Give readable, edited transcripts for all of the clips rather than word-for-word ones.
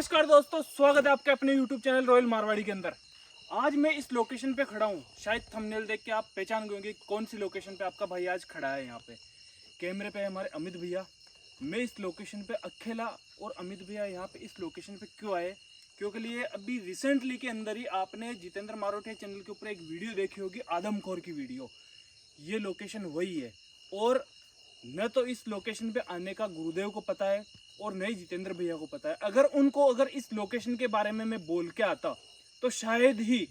नमस्कार दोस्तों, स्वागत है आपके अपने YouTube चैनल रॉयल मारवाड़ी के अंदर। आज मैं इस लोकेशन पे खड़ा हूँ। शायद थंबनेल देख के आप पहचान गए होंगे कौन सी लोकेशन पे आपका भाई आज खड़ा है। यहाँ पे कैमरे पे हमारे अमित भैया। मैं इस लोकेशन पे अकेला, और अमित भैया यहाँ पे इस लोकेशन पे क्यों आए, क्योंकि लिए अभी रिसेंटली के अंदर ही आपने जितेंद्र मारोठे चैनल के ऊपर एक वीडियो देखी होगी, आदमखोर की वीडियो। ये लोकेशन वही है, और न तो इस लोकेशन पे आने का गुरुदेव को पता है और न ही जितेंद्र भैया को पता है। अगर इस लोकेशन के बारे में मैं बोल के आता तो शायद ही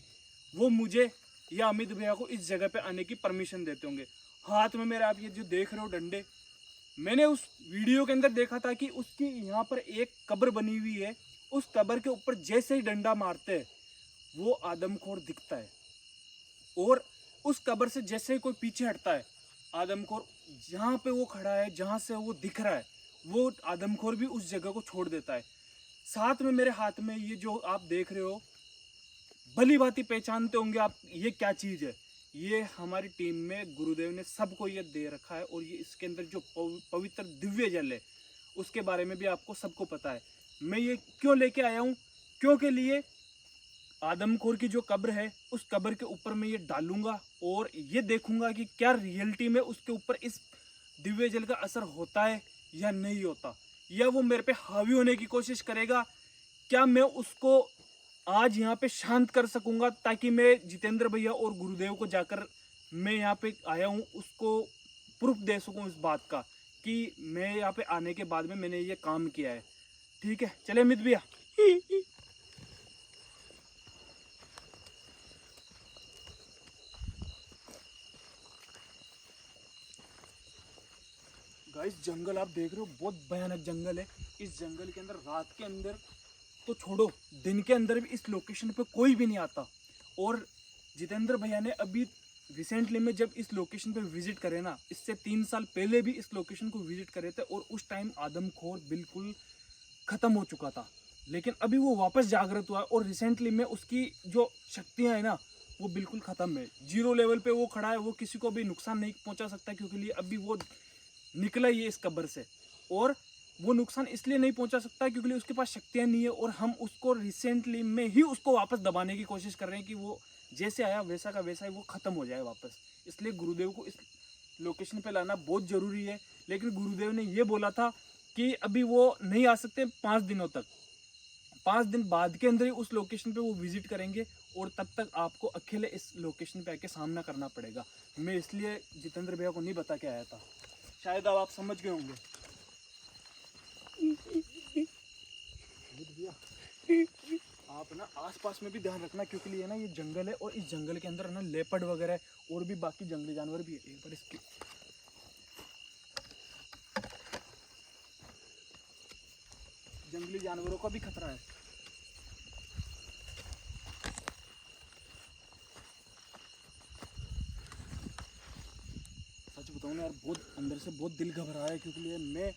वो मुझे या अमित भैया को इस जगह पे आने की परमिशन देते होंगे। हाथ में मेरे आप ये जो देख रहे हो डंडे, मैंने उस वीडियो के अंदर देखा था कि उसकी यहाँ पर एक कब्र बनी हुई है। उस कब्र के ऊपर जैसे ही डंडा मारते हैं वो आदमखोर दिखता है, और उस कब्र से जैसे ही कोई पीछे हटता है आदमखोर जहाँ पे वो खड़ा है, जहाँ से वो दिख रहा है, वो आदमखोर भी उस जगह को छोड़ देता है। साथ में मेरे हाथ में ये जो आप देख रहे हो, भली भांति पहचानते होंगे आप ये क्या चीज़ है। ये हमारी टीम में गुरुदेव ने सबको ये दे रखा है, और ये इसके अंदर जो पवित्र दिव्य जल है उसके बारे में भी आपको सबको पता है। मैं ये क्यों लेके आया हूँ, क्योंकि लिए आदमखोर की जो कब्र है उस कब्र के ऊपर मैं ये डालूंगा और ये देखूंगा कि क्या रियलिटी में उसके ऊपर इस दिव्य जल का असर होता है या नहीं होता, या वो मेरे पे हावी होने की कोशिश करेगा। क्या मैं उसको आज यहाँ पे शांत कर सकूंगा, ताकि मैं जितेंद्र भैया और गुरुदेव को जाकर मैं यहाँ पे आया हूँ उसको प्रूफ दे सकूँ इस बात का कि मैं यहाँ पे आने के बाद में मैंने ये काम किया है। ठीक है, चले अमित भैया। गाइस, जंगल आप देख रहे हो, बहुत भयानक जंगल है। इस जंगल के अंदर रात के अंदर तो छोड़ो, दिन के अंदर भी इस लोकेशन पे कोई भी नहीं आता। और जितेंद्र भैया ने अभी रिसेंटली में जब इस लोकेशन पे विजिट करे ना, इससे 3 साल पहले भी इस लोकेशन को विजिट करे थे, और उस टाइम आदमखोर बिल्कुल खत्म हो चुका था। लेकिन अभी वो वापस जागृत हुआ, और रिसेंटली में उसकी जो शक्तियां है ना वो बिल्कुल खत्म है। जीरो लेवल पे वो खड़ा है, वो किसी को भी नुकसान नहीं पहुंचा सकता, क्योंकि लिए अभी वो निकला ही है इस कब्र से। और वो नुकसान इसलिए नहीं पहुंचा सकता क्योंकि उसके पास शक्तियां नहीं है, और हम उसको रिसेंटली में ही उसको वापस दबाने की कोशिश कर रहे हैं कि वो जैसे आया वैसा का वैसा ही वो खत्म हो जाए वापस। इसलिए गुरुदेव को इस लोकेशन पे लाना बहुत जरूरी है। लेकिन गुरुदेव ने ये बोला था कि अभी वो नहीं आ सकते 5 दिनों तक। 5 दिन बाद के अंदर ही उस लोकेशन पे वो विजिट करेंगे, और तब तक आपको अकेले इस लोकेशन पे आके सामना करना पड़ेगा। मैं इसलिए जितेंद्र भैया को नहीं बता के आया था। शायद अब आप समझ गए होंगे। भैया, आप ना आसपास में भी ध्यान रखना, क्योंकि ये ना ये जंगल है, और इस जंगल के अंदर ना लेपर्ड वगैरह और भी बाकी जंगली जानवर भी है। एक बार इसकी जंगली जानवरों का भी खतरा है। सच बताऊं ना यार, बहुत अंदर से बहुत दिल घबरा है, क्योंकि लिए मैं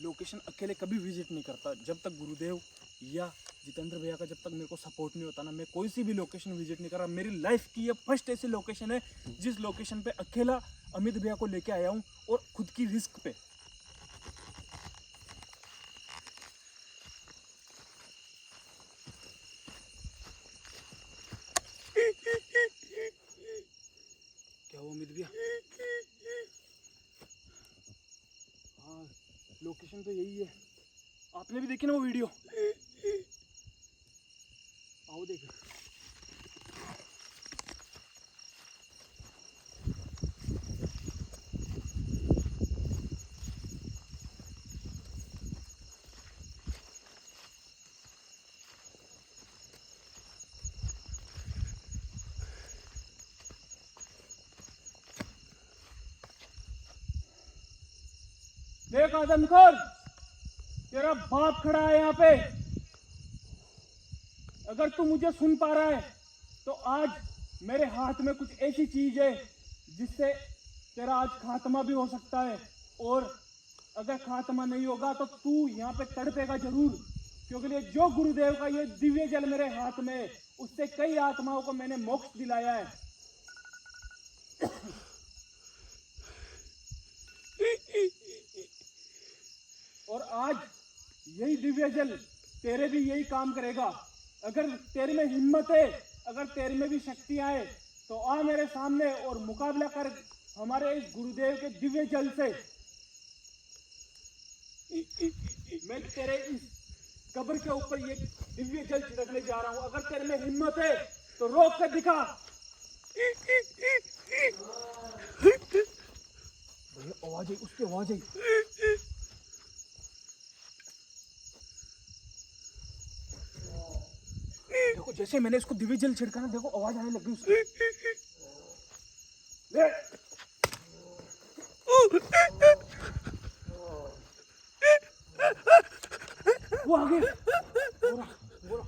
लोकेशन अकेले कभी विजिट नहीं करता। जब तक गुरुदेव या जितेंद्र भैया का जब तक मेरे को सपोर्ट नहीं होता ना, मैं कोई सी भी लोकेशन विजिट नहीं कर रहा। मेरी लाइफ की ये फर्स्ट ऐसी लोकेशन है जिस लोकेशन पे अकेला अमित भैया को लेके आया हूँ, और खुद की रिस्क पे। क्या हुआ अमित भैया? हाँ, लोकेशन तो यही है। आपने भी देखी ना वो वीडियो? आओ देखे। देख आदमखोर, तेरा बाप खड़ा है यहाँ पे। अगर तू मुझे सुन पा रहा है तो आज मेरे हाथ में कुछ ऐसी चीज है जिससे तेरा आज खात्मा भी हो सकता है। और अगर खात्मा नहीं होगा तो तू यहाँ पे तड़पेगा जरूर, क्योंकि ये जो गुरुदेव का ये दिव्य जल मेरे हाथ में है, उससे कई आत्माओं को मैंने मोक्ष दिलाया है। और आज यही दिव्य जल तेरे भी यही काम करेगा। अगर तेरे में हिम्मत है, अगर तेरे में भी शक्तियां है, तो आ मेरे सामने और मुकाबला कर हमारे इस गुरुदेव के दिव्य जल से। मैं तेरे इस कब्र के ऊपर ये दिव्य जल छिड़कने जा रहा हूं। अगर तेरे में हिम्मत है तो रोक कर दिखा। आवाज आई, उसकी आवाज आई। देखो जैसे मैंने इसको दिव्य जल छिड़का ना, देखो आवाज आने लगी उसकी। वो आ गया। बोरा, बोरा।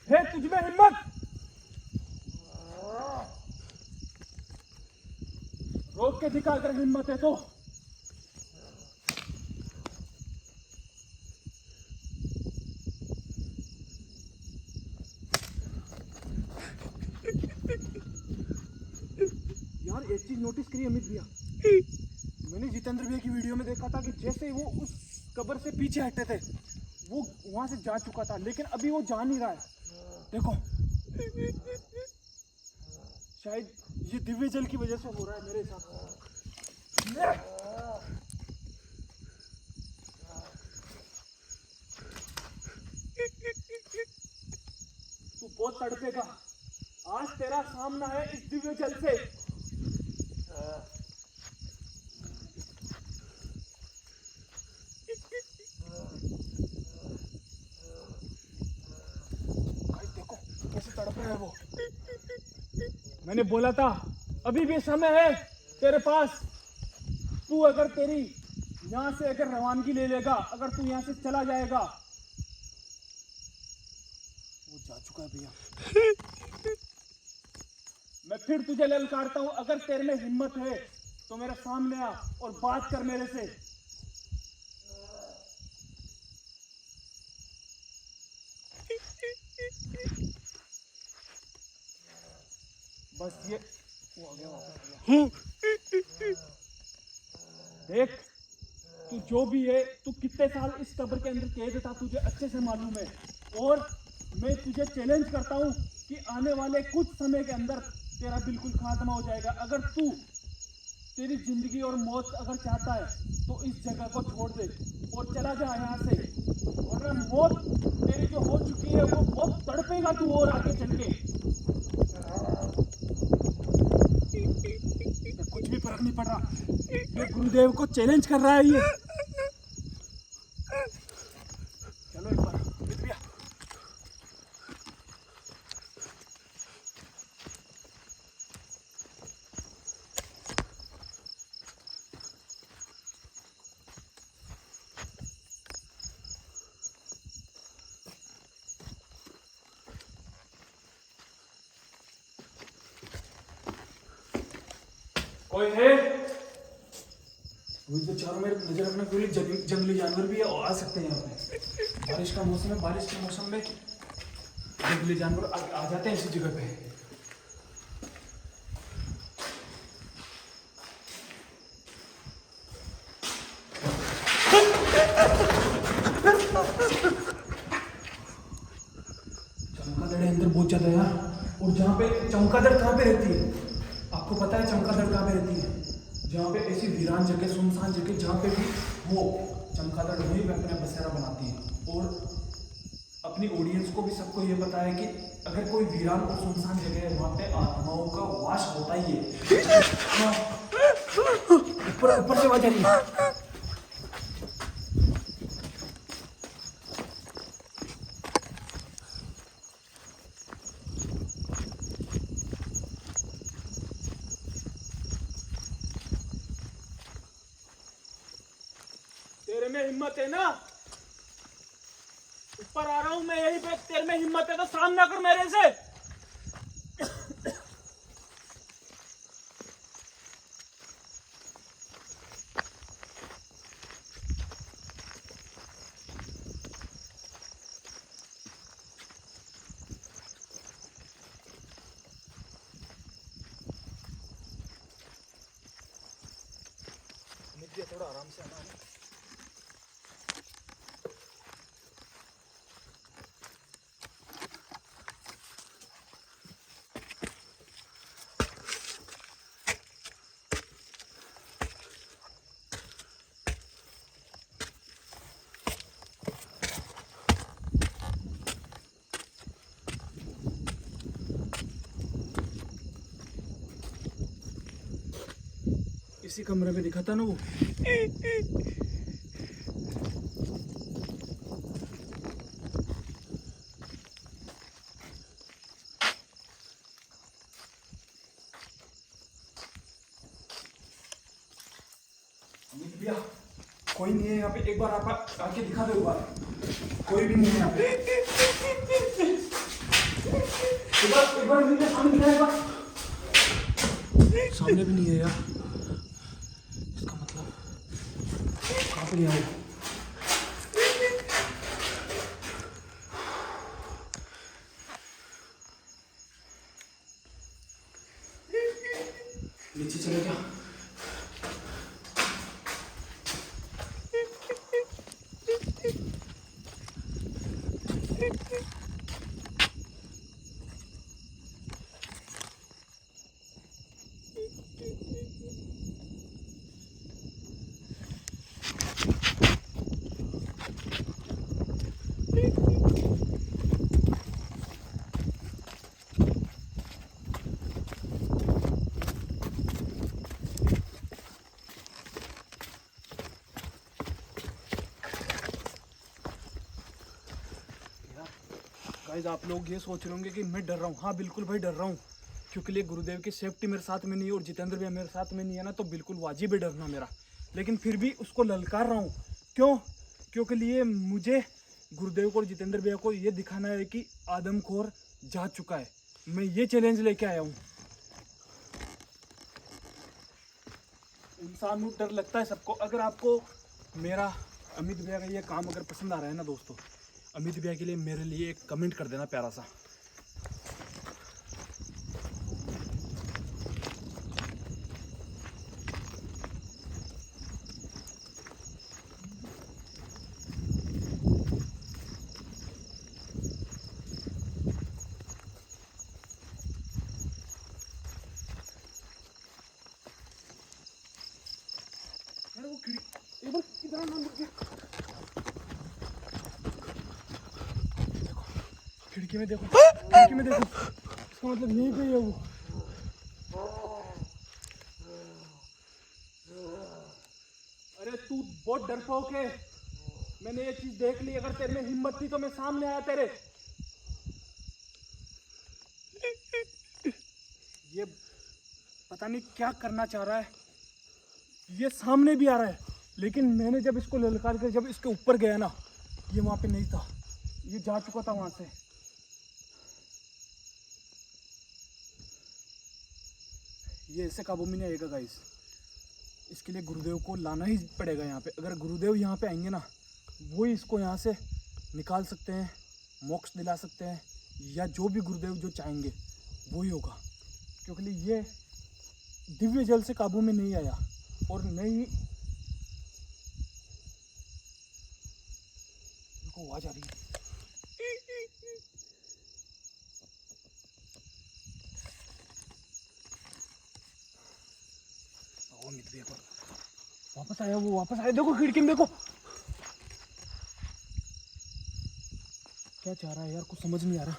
है तुझमें हिम्मत? रोक के दिखा अगर हिम्मत है तो। यार एक चीज नोटिस करी अमित भैया, मैंने जितेंद्र भैया की वीडियो में देखा था कि जैसे वो उस कब्र से पीछे हटे थे, वो वहां से जा चुका था, लेकिन अभी वो जा नहीं रहा है। देखो शायद ये दिव्य जल की वजह से हो रहा है मेरे हिसाब से। तू बहुत तड़पेगा, आज तेरा सामना है इस दिव्य जल से। देखो कैसे तड़प रहा है वो। मैंने बोला था अभी भी समय है तेरे पास। तू अगर तेरी यहां से अगर रवानगी ले लेगा, अगर तू यहां से चला जाएगा। वो जा चुका है भैया। मैं फिर तुझे ललकारता हूं, अगर तेरे में हिम्मत है तो मेरे सामने आ और बात कर मेरे से। बस ये वो आ गया वापस। देख तू जो भी है, तू कितने साल इस कब्र के अंदर कैद था तुझे अच्छे से मालूम है। और मैं तुझे चैलेंज करता हूं कि आने वाले कुछ समय के अंदर तेरा बिल्कुल खात्मा हो जाएगा। अगर तू तेरी जिंदगी और मौत अगर चाहता है तो इस जगह को छोड़ दे और चला जा यहाँ से, वरना मौत तेरी जो हो चुकी है वो बहुत तड़पेगा तू और आगे चल के। कुछ भी फर्क नहीं पड़ रहा, ये गुरुदेव को चैलेंज कर रहा है ये। चलो एक बार भैया। कोई है? तो चारों मेरे नजर रखना, कोई जंगली जानवर भी आ सकते हैं यहाँ पे। बारिश का मौसम है, बारिश के मौसम में जंगली जानवर आ जाते हैं इसी जगह पे। चमगादड़ अंदर बहुत ज्यादा यार। और जहाँ पे चमगादड़ कहाँ पे रहती है आपको पता है? चमगादड़ कहाँ पे रहती है? जहाँ पे ऐसी वीरान जगह, सुनसान जगह, जहाँ पे भी वो चमगादड़ वहीं पे अपना बसेरा बनाती है। और अपनी ऑडियंस को भी सबको ये पता है कि अगर कोई वीरान और सुनसान जगह है वहाँ पे आत्माओं का वास होता ही है। ऊपर ऊपर से आवाज आ रही है। तेरे में हिम्मत है ना? ऊपर आ रहा हूं मैं यही पे। तेरे में हिम्मत है तो सामना कर मेरे से। थोड़ा आराम से आना है। इसी कमरे में दिखा था ना वो। भैया कोई नहीं है यहाँ पे, एक बार आप आके दिखा दो एक बार। कोई भी नहीं है यहाँ पे। एक बार मुझे सामने दिखा, एक बार सामने भी नहीं है यार। इसका मतलब कहाँ पे गया है? नीचे चले क्या? गाइस आप लोग ये सोच रहे होंगे कि मैं डर रहा हूँ। हाँ बिल्कुल भाई डर रहा हूँ, क्योंकि लिए गुरुदेव की सेफ्टी मेरे साथ में नहीं है और जितेंद्र भी मेरे साथ में नहीं है ना, तो बिल्कुल वाजिब है डरना मेरा। लेकिन फिर भी उसको ललकार रहा हूँ। क्यों? क्योंकि लिए मुझे गुरुदेव को और जितेंद्र भैया को ये दिखाना है कि आदमखोर जा चुका है। मैं ये चैलेंज लेके आया हूँ। इंसान को डर लगता है सबको। अगर आपको मेरा अमित भैया का ये काम अगर पसंद आ रहा है ना दोस्तों, अमित भैया के लिए मेरे लिए एक कमेंट कर देना प्यारा सा। वो एक बार इधर ना मुझे खिड़की में देखो, खिड़की में देखो। इसका मतलब यहीं पे है वो। अरे तू बहुत डरपोक है। मैंने ये चीज देख ली। अगर तेरे में हिम्मत थी तो मैं सामने आया तेरे। ये पता नहीं क्या करना चाह रहा है। ये सामने भी आ रहा है, लेकिन मैंने जब इसको ललकार कर जब इसके ऊपर गया ना, ये वहां पे नहीं था। ये जा चुका था वहां से। ये ऐसे काबू में नहीं आएगा गाइस। इसके लिए गुरुदेव को लाना ही पड़ेगा यहाँ पे। अगर गुरुदेव यहाँ पे आएंगे ना, वो ही इसको यहाँ से निकाल सकते हैं, मोक्ष दिला सकते हैं, या जो भी गुरुदेव जो चाहेंगे वो ही होगा। क्योंकि ये दिव्य जल से काबू में नहीं आया और नहीं। देखो आवाज आ रही है। वापस आया, वो वापस आया। देखो खिड़की में देखो। क्या चाह रहा है यार, कुछ समझ नहीं आ रहा।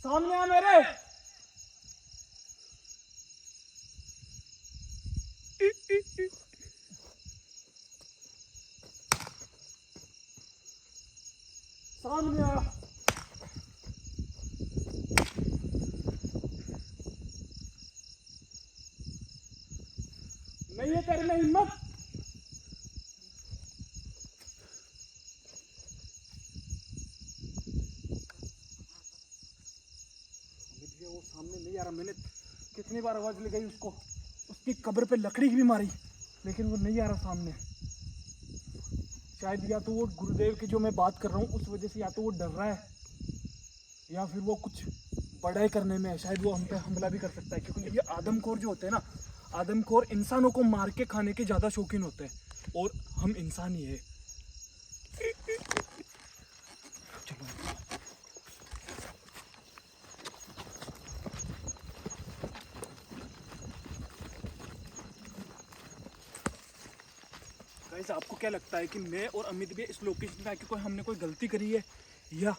सामने आ मेरे। सामने आ। नहीं है तेरे में हिम्मत। वो सामने नहीं आ रहा। मैंने कितनी बार आवाज लगाई उसको, उसकी कब्र पे लकड़ी भी मारी, लेकिन वो नहीं आ रहा सामने। शायद या तो वो गुरुदेव की जो मैं बात कर रहा हूँ उस वजह से या तो वो डर रहा है या फिर वो कुछ बड़ा ही करने में है। शायद वो हम पे हमला भी कर सकता है, क्योंकि ये आदमखोर जो होते हैं ना, आदमखोर इंसानों को मार के खाने के ज़्यादा शौकीन होते हैं और हम इंसान ही है। चलो गाइस, आपको क्या लगता है कि मैं और अमित भी इस लोकेशन पे आके हमने कोई गलती करी है, या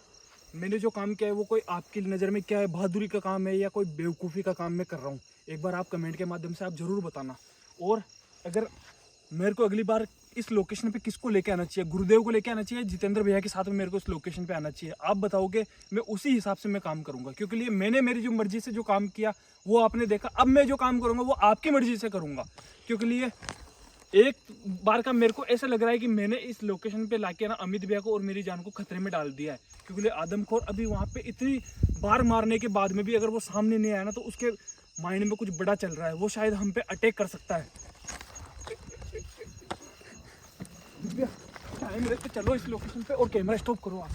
मैंने जो काम किया है वो कोई आपकी नज़र में क्या है, बहादुरी का काम है या कोई बेवकूफ़ी का काम मैं कर रहा हूँ? एक बार आप कमेंट के माध्यम से आप ज़रूर बताना। और अगर मेरे को अगली बार इस लोकेशन पे किसको लेके आना चाहिए, गुरुदेव को लेके आना चाहिए, जितेंद्र भैया के साथ में मेरे को इस लोकेशन पे आना चाहिए, आप बताओगे, मैं उसी हिसाब से मैं काम करूँगा। क्योंकि लिए मैंने मेरी जो मर्जी से जो काम किया वो आपने देखा, अब मैं जो काम करूँगा वो आपकी मर्जी से करूँगा। क्योंकि लिए एक बार का मेरे को ऐसा लग रहा है कि मैंने इस लोकेशन पे लाके ना अमित भैया को और मेरी जान को खतरे में डाल दिया है। क्योंकि आदमखोर अभी वहाँ पे इतनी बार मारने के बाद में भी अगर वो सामने नहीं आया ना, तो उसके माइंड में कुछ बड़ा चल रहा है, वो शायद हम पे अटैक कर सकता है। टाइम रहते चलो इस लोकेशन पे और कैमरा स्टॉप करो आप।